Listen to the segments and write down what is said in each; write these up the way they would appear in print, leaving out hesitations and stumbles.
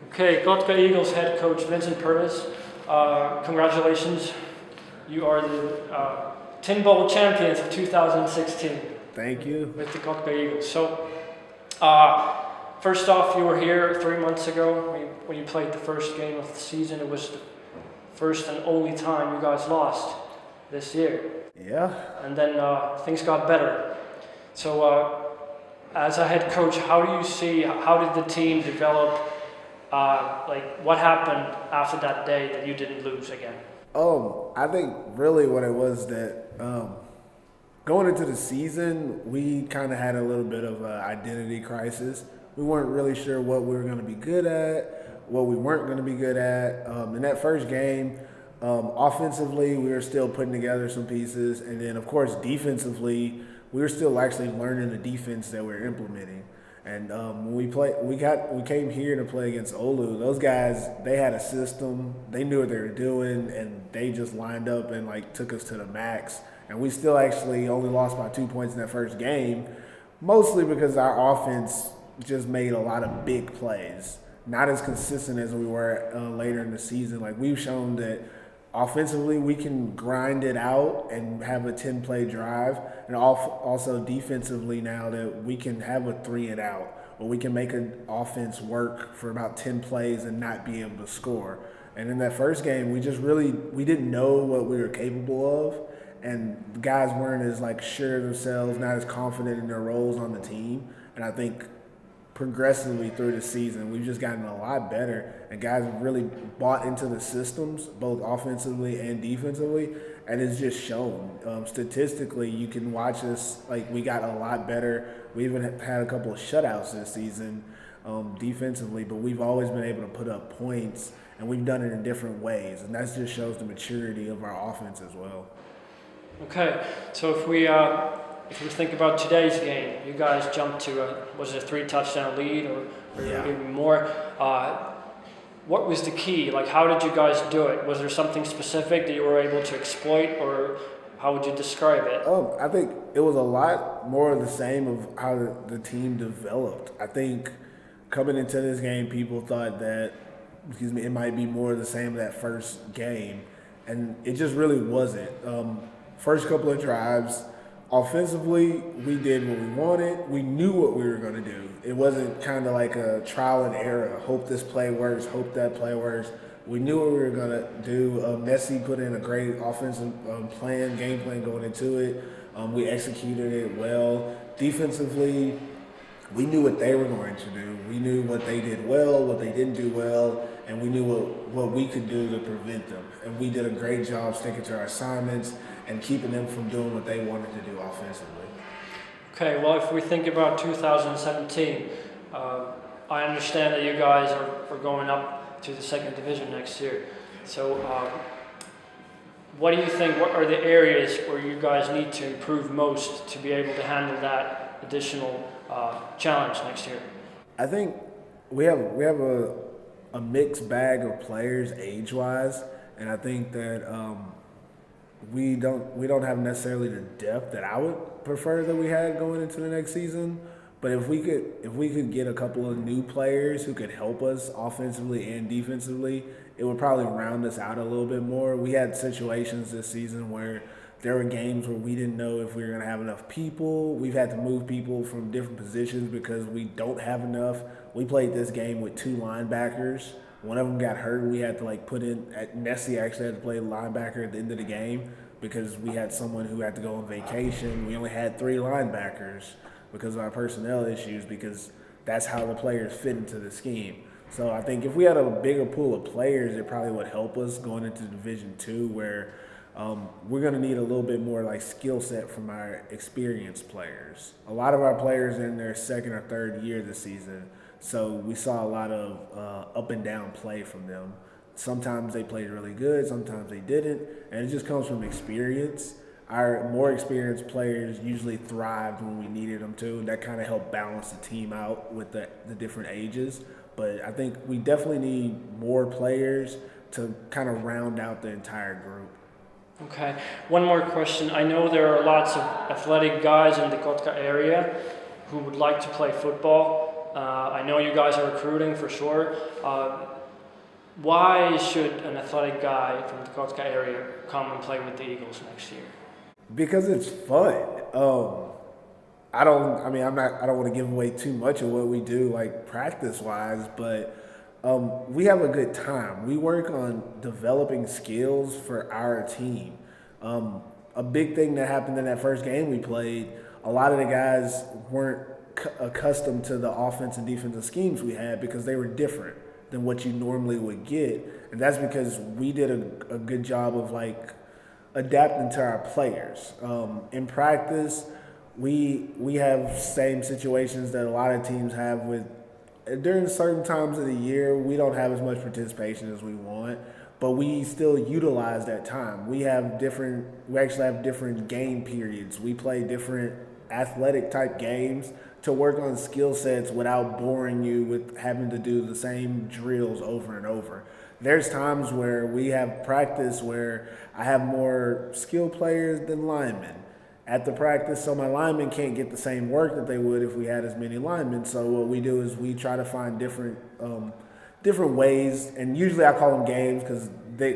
Okay, Kotka Eagles head coach Vincent Pervis. Congratulations. You are the Tin Bowl champions of 2016 Thank you. with the Kotka Eagles. So, first off, you were here 3 months ago when you played the first game of the season. It was the first and only time you guys lost this year. Yeah. And then things got better. So, as a head coach, how did the team develop? What happened after that day that you didn't lose again? I think really what it was that going into the season, we kind of had a little bit of an identity crisis. We weren't really sure what we were going to be good at, what we weren't going to be good at. In that first game, offensively, we were still putting together some pieces. And then, of course, defensively, we were still actually learning the defense that we were implementing. And when we came here to play against Oulu. Those guys, they had a system. They knew what they were doing, and they just lined up and took us to the max. And we still actually only lost by 2 points in that first game, mostly because our offense just made a lot of big plays. Not as consistent as we were later in the season. We've shown that offensively, we can grind it out and have a 10-play drive, and also defensively now that we can have a 3-and-out, or we can make an offense work for about 10 plays and not be able to score. And in that first game, we didn't know what we were capable of, and the guys weren't as sure of themselves, not as confident in their roles on the team. And I think progressively through the season, we've just gotten a lot better, and guys have really bought into the systems, both offensively and defensively, and it's just shown. Statistically, you can watch us, we got a lot better. We even had a couple of shutouts this season defensively, but we've always been able to put up points, and we've done it in different ways, and that just shows the maturity of our offense as well. Okay, so if we think about today's game, you guys jumped to a 3-touchdown lead or even more. What was the key? How did you guys do it? Was there something specific that you were able to exploit, or how would you describe it? I think it was a lot more of the same of how the team developed. I think coming into this game, people thought that, it might be more of the same of that first game, and it just really wasn't. First couple of drives, offensively, we did what we wanted. We knew what we were going to do. It wasn't kind of like a trial and error. Hope this play works, hope that play works. We knew what we were going to do. Nessie put in a great offensive game plan going into it. We executed it well. Defensively, we knew what they were going to do. We knew what they did well, what they didn't do well, and we knew what we could do to prevent them. And we did a great job sticking to our assignments and keeping them from doing what they wanted to do offensively. Okay, well, if we think about 2017, I understand that you guys are going up to the second division next year. So what do you think, what are the areas where you guys need to improve most to be able to handle that additional challenge next year? I think we have a mixed bag of players age-wise, and I think that we don't have necessarily the depth that I would prefer that we had going into the next season. But if we could get a couple of new players who could help us offensively and defensively, it would probably round us out a little bit more. We had situations this season where there were games where we didn't know if we were going to have enough people. We've had to move people from different positions because we don't have enough. We played this game with 2 linebackers. One of them got hurt. We had to put in – Nessie actually had to play linebacker at the end of the game because we had someone who had to go on vacation. We only had 3 linebackers because of our personnel issues, because that's how the players fit into the scheme. So I think if we had a bigger pool of players, it probably would help us going into Division II, where we're going to need a little bit more skill set from our experienced players. A lot of our players are in their second or third year this season, so we saw a lot of up and down play from them. Sometimes they played really good, sometimes they didn't, and it just comes from experience. Our more experienced players usually thrived when we needed them to, and that kind of helped balance the team out with the different ages. But I think we definitely need more players to kind of round out the entire group. Okay, one more question. I know there are lots of athletic guys in the Kotka area who would like to play football. I know you guys are recruiting for sure. Why should an athletic guy from the Kotka area come and play with the Eagles next year? Because it's fun. I don't want to give away too much of what we do, like practice wise, but we have a good time. We work on developing skills for our team. A big thing that happened in that first game we played, a lot of the guys weren't accustomed to the offense and defensive schemes we had because they were different than what you normally would get. And that's because we did a good job of like adapting to our players. In practice, we have same situations that a lot of teams have with during certain times of the year. We don't have as much participation as we want, but we still utilize that time. We actually have different game periods. We play different athletic type games to work on skill sets without boring you with having to do the same drills over and over. There's times where we have practice where I have more skilled players than linemen at the practice, so my linemen can't get the same work that they would if we had as many linemen. So what we do is we try to find different ways, and usually I call them games because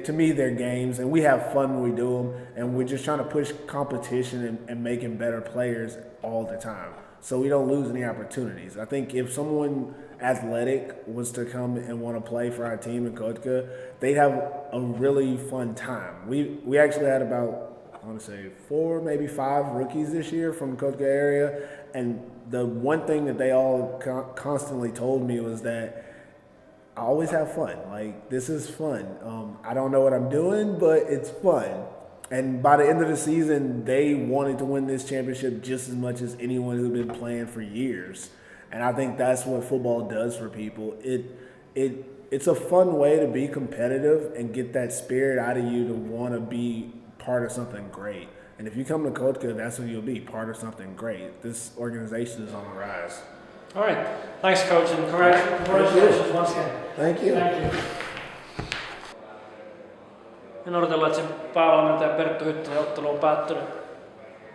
to me they're games, and we have fun when we do them, and we're just trying to push competition and making better players all the time, so we don't lose any opportunities. I think if someone athletic was to come and want to play for our team in Kotka, they'd have a really fun time. We actually had about, I want to say 4, maybe 5 rookies this year from the Kotka area, and the one thing that they all constantly told me was that I always have fun. Like, this is fun. I don't know what I'm doing, but it's fun. And by the end of the season, they wanted to win this championship just as much as anyone who'd been playing for years. And I think that's what football does for people. It's a fun way to be competitive and get that spirit out of you to want to be part of something great. And if you come to Kotka, that's what you'll be, part of something great. This organization is on the rise. All right. Thanks, Coach, and congratulations once again. Thank you. Thank you. En odotellut, että se päävalmentaja Perttu Hyttinen ottelu on päättynyt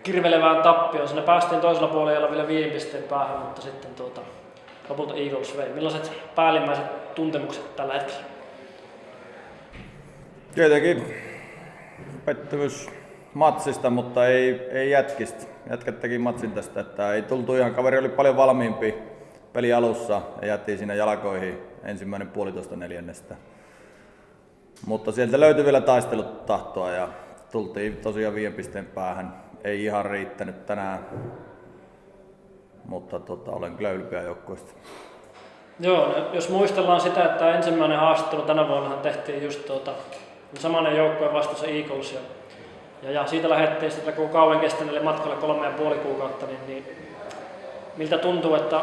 kirvelevään tappioon. Siinä päästiin toisella puolella vielä 5 pisteen päähän, mutta sitten lopulta Eagles vei. Millaiset päällimmäiset tuntemukset tällä hetkellä? Tietenkin pettymys matsista, mutta ei jätkistä. Jätkät teki matsin tästä, että ei tultu ihan, kaveri oli paljon valmiimpi peli alussa ja jättiin siinä jalkoihin ensimmäinen puolitoista neljännestä. Mutta sieltä löytyi vielä taistelutahtoa ja tultiin tosiaan 5 pisteen päähän. Ei ihan riittänyt tänään, mutta olen kyllä ylpeä joukkueesta. Joo, jos muistellaan sitä, että ensimmäinen haastattelu tänä vuonna tehtiin just samanen joukkue vastassa Eagles ja siitä lähdettiin sitä kauan kestäneelle matkalle 3,5 kuukautta, niin miltä tuntuu, että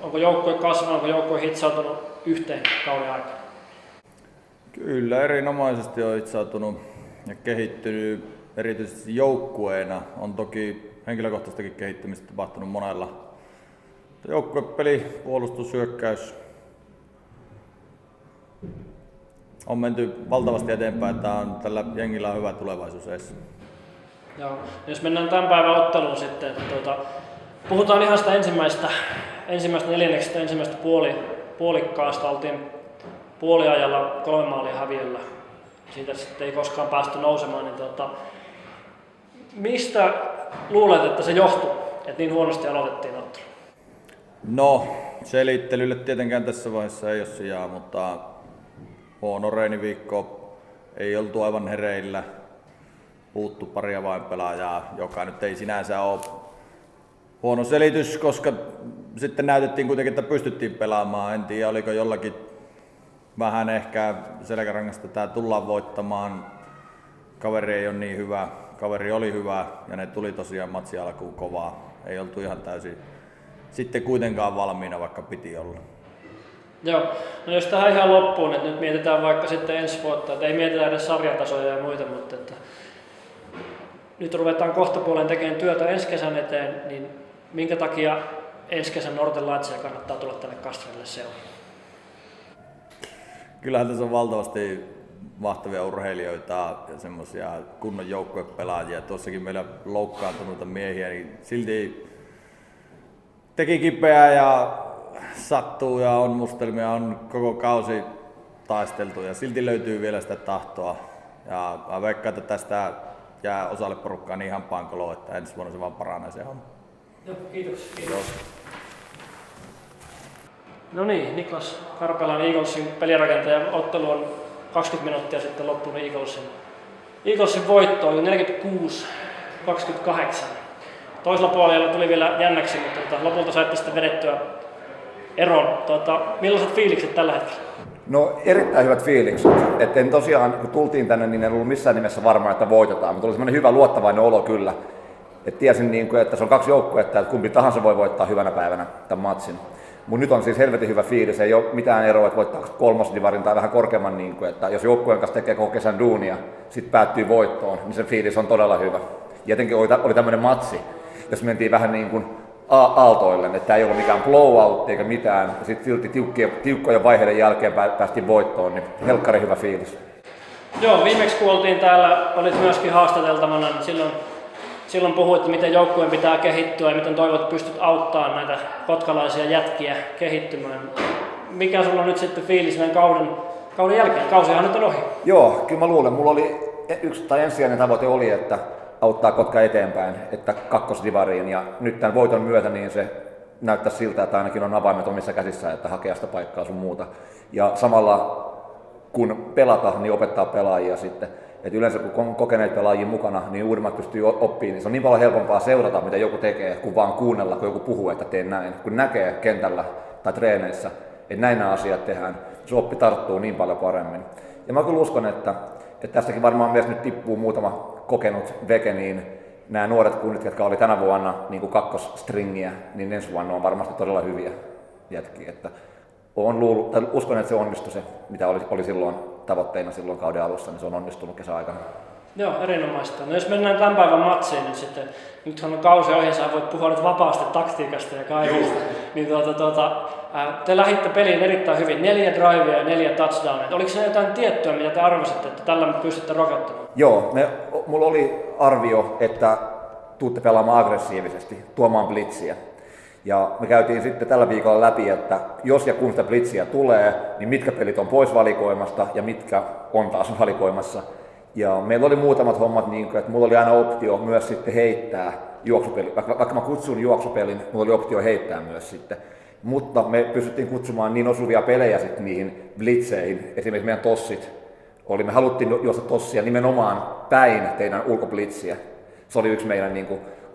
onko joukkue kasvanut, onko joukkue hitsautunut yhteen kauden aikana? Kyllä, erinomaisesti on hitsautunut ja kehittynyt erityisesti joukkueena. On toki henkilökohtaistakin kehittymistä tapahtunut monella. Joukkuepeli, puolustus, hyökkäys on menty valtavasti eteenpäin, että tällä jengillä on hyvä tulevaisuus edessä. Joo. Jos mennään tämän päivän otteluun sitten, puhutaan ihan sitä ensimmäistä neljänneksestä, ensimmäistä puolikkaasta. Oltiin puoliajalla 3 maalia häviöllä. Siitä sitten ei koskaan päästy nousemaan. Niin mistä luulet, että se johtui, että niin huonosti aloitettiin ottelu? No, selittelylle tietenkään tässä vaiheessa ei ole sijaa, mutta huono reeniviikko, ei oltu aivan hereillä. Puuttu pari avainpelaajaa, joka nyt ei sinänsä ole huono selitys, koska sitten näytettiin kuitenkin, että pystyttiin pelaamaan. En tiedä, oliko jollakin vähän ehkä selkärangasta tämä tullaan voittamaan. Kaveri ei ole niin hyvä, kaveri oli hyvä ja ne tuli tosiaan matsi alkuun kovaa. Ei oltu ihan täysin sitten kuitenkaan valmiina, vaikka piti olla. Joo, no jos tähän ihan loppuun, että nyt mietitään vaikka sitten ensi vuotta, että ei mietitä edes sarjatasoja ja muita, mutta että nyt ruvetaan kohtapuoleen tekemään työtä ensi kesän eteen, niin minkä takia ensi kesän Norten Laitsia kannattaa tulla tänne Kastrille seuraan? Kyllähän tässä on valtavasti mahtavia urheilijoita ja semmoisia kunnon joukkuepelaajia. Tuossakin meillä loukkaantuneita miehiä, niin silti teki kipeää ja sattuu ja on mustelmia, on koko kausi taisteltu ja silti löytyy vielä sitä tahtoa. Ja mä veikkaan, että tästä jää osalle porukkaa niin ihan pankoloa, että ensi vuonna se vaan paranee se homma. Joo, kiitos. No niin, Niclas, Carpelan Eaglesin pelirakentaja. Ottelu on 20 minuuttia sitten loppunut Eaglesin voittoon, 46-28. Toisella puolella tuli vielä jännäksi, mutta lopulta saitte sitten vedettyä eron. Millaiset fiilikset tällä hetkellä? No erittäin hyvät fiilikset. Et en tosiaan, kun tultiin tänne, niin en ollut missään nimessä varma, että voitetaan, mutta oli semmoinen hyvä luottavainen olo kyllä. Et tiesin, että se on 2 joukkuetta, että kumpi tahansa voi voittaa hyvänä päivänä tämän matsin. Mutta nyt on siis helvetin hyvä fiilis, ei ole mitään eroa, että voittaa 3. divarin tai vähän korkeamman, että jos joukkueen kanssa tekee koko kesän duunia, sitten päättyy voittoon, niin se fiilis on todella hyvä. Ja jotenkin oli tämmöinen matsi, jos mentiin vähän niin kuin aaltoille, että ei ollut mikään blowout eikä mitään, ja sitten silti tiukkojen vaiheiden jälkeen päästiin voittoon, niin helkkari hyvä fiilis. Joo, viimeksi kun oltiin täällä, olit myöskin haastateltavana, niin silloin puhuit, miten joukkueen pitää kehittyä ja miten toivot, että pystyt auttamaan näitä kotkalaisia jätkiä kehittymään. Mikä sulla on nyt sitten fiilis näin kauden jälkeen? Kausihan nyt on ohi. Joo, kyllä mä luulen. Mulla oli ensisijainen tavoite oli, että auttaa Kotka eteenpäin, että 2. divariin, ja nyt tämän voiton myötä niin se näyttää siltä, että ainakin on avaimet omissa käsissä, että hakea sitä paikkaa sun muuta. Ja samalla kun pelata, niin opettaa pelaajia sitten. Et yleensä kun on kokeneet pelaajia mukana, niin uudemmat pystyy oppimaan, niin se on niin paljon helpompaa seurata, mitä joku tekee, kuin vaan kuunnella, kun joku puhuu, että teen näin. Kun näkee kentällä tai treeneissä, että näin nämä asiat tehdään, se oppi tarttuu niin paljon paremmin. Ja mä kyllä uskon, että tästäkin varmaan myös nyt tippuu muutama kokenut veke, niin nämä nuoret kunnit, jotka oli tänä vuonna niin kuin 2-stringiä, niin ensi vuonna on varmasti todella hyviä jätkiä. Että uskon, että se onnistui se, mitä oli silloin tavoitteena silloin kauden alussa, niin se on onnistunut kesäaikana. Joo, erinomaista. No jos mennään tämän päivän matsiin nyt sitten, nythän on kausi ohi, sä voit puhua nyt vapaasti taktiikasta ja kaikista. Niin te lähditte peliin erittäin hyvin, 4 drivea ja 4 touchdownia. Oliko se jotain tiettyä, mitä te arvasitte, että tällä pystytte rokottamaan? Joo, mulla oli arvio, että tuutte pelaamaan aggressiivisesti, tuomaan blitsiä. Ja me käytiin sitten tällä viikolla läpi, että jos ja kun sitä blitsiä tulee, niin mitkä pelit on pois valikoimasta ja mitkä on taas valikoimassa. Ja meillä oli muutamat hommat, että mulla oli aina optio myös sitten heittää juoksupeli. Vaikka mä kutsun juoksupelin, mulla oli optio heittää myös sitten. Mutta me pystyttiin kutsumaan niin osuvia pelejä sitten niihin blitzeihin. Esimerkiksi meidän tossit me haluttiin juosta tossia nimenomaan päin teidän ulkoblitsiä. Se oli yksi meidän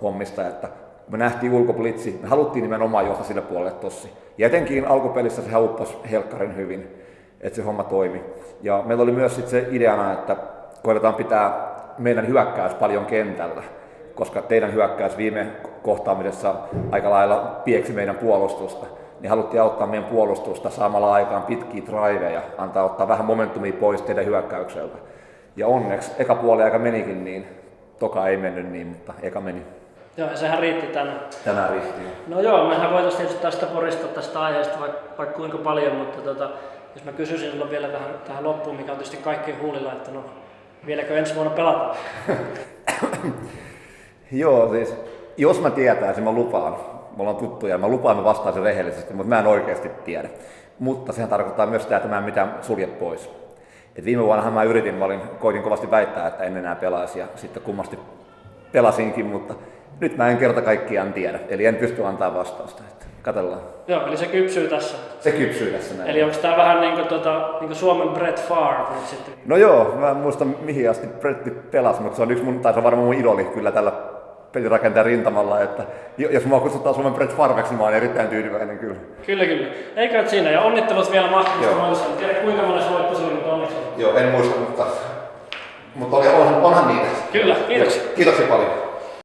hommista, että kun me nähtiin ulkoblitsi, me haluttiin nimenomaan juosta sille puolelle tossi. Ja etenkin alkupelissä se upposi helkkarin hyvin, että se homma toimi. Ja meillä oli myös sitten se ideana, että koitetaan pitää meidän hyökkäys paljon kentällä, koska teidän hyökkäys viime kohtaamisessa aika lailla pieksi meidän puolustusta. Niin haluttiin auttaa meidän puolustusta saamalla aikaan pitkiä driveja, antaa ottaa vähän momentumia pois teidän hyökkäykseltä. Ja onneksi eka puoli aika menikin niin, toka ei mennyt niin, mutta eka meni. Joo, ja sehän riitti tänään. Tänään riitti. No joo, mehän voitaisiin tietysti tästä poristaa tästä aiheesta vaikka kuinka paljon, mutta jos mä kysyisin sulla vielä tähän loppuun, mikä on tietysti kaikkien huulilla, että no vieläkö ensi vuonna pelataan? Joo, siis jos mä tietäisin, mä lupaan. Me ollaan tuttuja ja mä lupaan, mä vastaan sen rehellisesti, mutta mä en oikeasti tiedä. Mutta sehän tarkoittaa myös sitä, että mä en mitään sulje pois. Et viime vuonnahan mä koitin kovasti väittää, että en enää pelaisi ja sitten kummasti pelasinkin, mutta nyt mä en kerta kaikkiaan tiedä. Eli en pysty antaa vastausta. Katsellaan. Joo, eli se kypsyy tässä. Se kypsyy tässä näin. Eli onko tää vähän niin kuin Suomen Brett Favre nyt sitten? No joo, mä en muista mihin asti Bretti pelasi, mutta se on se on varmaan mun idoli kyllä tällä pelirakentajan rintamalla, että jos mua kutsutaan Suomen Brett Favreksi, mä oon erittäin tyytyväinen kyllä. Kyllä. Eikä siinä, ja onnittelut vielä mahtavasta mahdollisesta. En tiedä kuinka monessa voitto se oli, mutta onneksi. Joo, en muista, mutta onhan niitä. Kyllä, kiitoksia. Kiitoksia paljon.